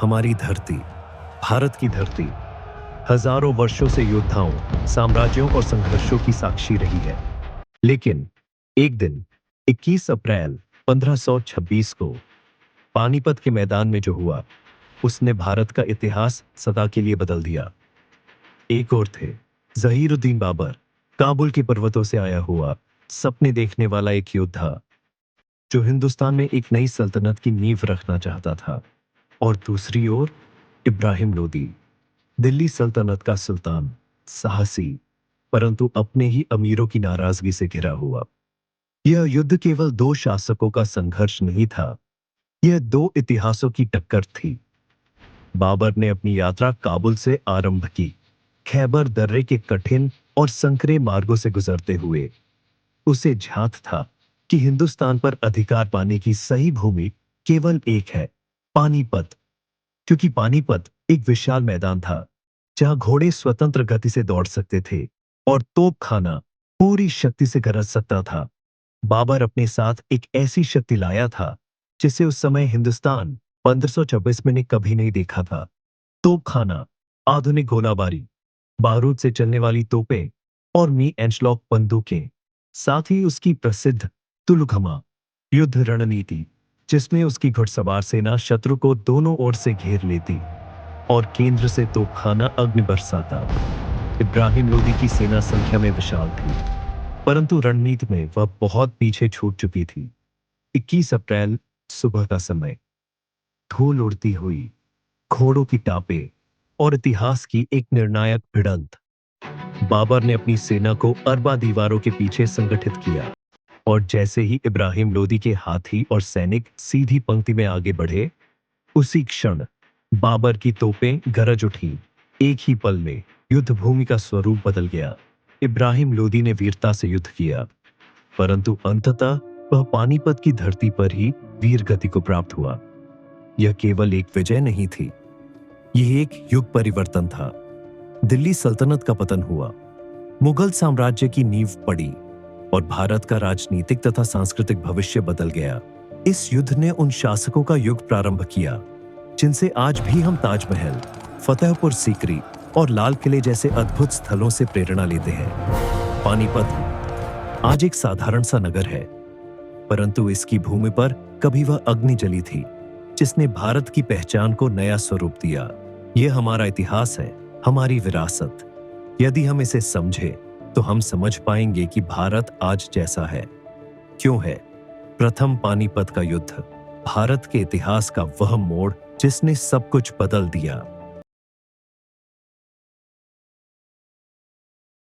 हमारी धरती, भारत की धरती, हजारों वर्षों से योद्धाओं, साम्राज्यों और संघर्षों की साक्षी रही है। लेकिन एक दिन 21 अप्रैल 1526 को पानीपत के मैदान में जो हुआ, उसने भारत का इतिहास सदा के लिए बदल दिया। एक और थे जहीरुद्दीन बाबर, काबुल के पर्वतों से आया हुआ, सपने देखने वाला एक योद्धा, जो हिंदुस्तान में एक नई सल्तनत की नींव रखना चाहता था। और दूसरी ओर इब्राहिम लोदी, दिल्ली सल्तनत का सुल्तान, साहसी, परंतु अपने ही अमीरों की नाराजगी से घिरा हुआ। यह युद्ध केवल दो शासकों का संघर्ष नहीं था, यह दो इतिहासों की टक्कर थी। बाबर ने अपनी यात्रा काबुल से आरंभ की, खैबर दर्रे के कठिन और संकरे मार्गों से गुजरते हुए। उसे झांत था कि हिंदुस्तान पर अधिकार पाने की सही भूमि केवल एक है, पानीपत। क्योंकि पानीपत एक विशाल मैदान था, जहां घोड़े स्वतंत्र गति से दौड़ सकते थे और तोपखाना पूरी शक्ति से गरज सकता था। बाबर अपने साथ एक ऐसी शक्ति लाया था, जिसे उस समय हिंदुस्तान 1526 में ने कभी नहीं देखा था। तोपखाना, आधुनिक गोलाबारी, बारूद से चलने वाली तोपें और मी एंशलॉक बंदूकें, साथ ही उसकी प्रसिद्ध तुलुघमा युद्ध रणनीति, जिसमें उसकी घुड़सवार सेना शत्रु को दोनों ओर से घेर लेती और केंद्र से तोपखाना अग्नि बरसाता। इब्राहिम लोदी की सेना संख्या में विशाल थी, परंतु रणनीति में वह बहुत पीछे छूट चुकी थी। 21 अप्रैल सुबह का समय, धूल उड़ती हुई, घोड़ों की टापें और इतिहास की एक निर्णायक भिड़ंत। बाबर ने अपनी सेना को अरबा दीवारों के पीछे संगठित किया और जैसे ही इब्राहिम लोदी के हाथी और सैनिक सीधी पंक्ति में आगे बढ़े, उसी क्षण बाबर की तोपें गरज उठी। एक ही पल में युद्ध भूमि का स्वरूप बदल गया। इब्राहिम लोदी ने वीरता से युद्ध किया, परंतु अंततः वह पानीपत की धरती पर ही वीर गति को प्राप्त हुआ। यह केवल एक विजय नहीं थी, यह एक युग परिवर्तन था। दिल्ली सल्तनत का पतन हुआ, मुगल साम्राज्य की नींव पड़ी और भारत का राजनीतिक तथा सांस्कृतिक भविष्य बदल गया। इस युद्ध ने उन शासकों का युग प्रारंभ किया, जिनसे आज भी हम ताजमहल, फतेहपुर सीकरी और लाल किले जैसे अद्भुत स्थलों से प्रेरणा लेते हैं। पानीपत आज एक साधारण सा नगर है, परंतु इसकी भूमि पर कभी वह अग्नि जली थी, जिसने भारत की पहचान को नया स्वरूप दिया। यह हमारा इतिहास है, हमारी विरासत। यदि हम इसे समझे, तो हम समझ पाएंगे कि भारत आज जैसा है क्यों है। प्रथम पानीपत का युद्ध, भारत के इतिहास का वह मोड़ जिसने सब कुछ बदल दिया।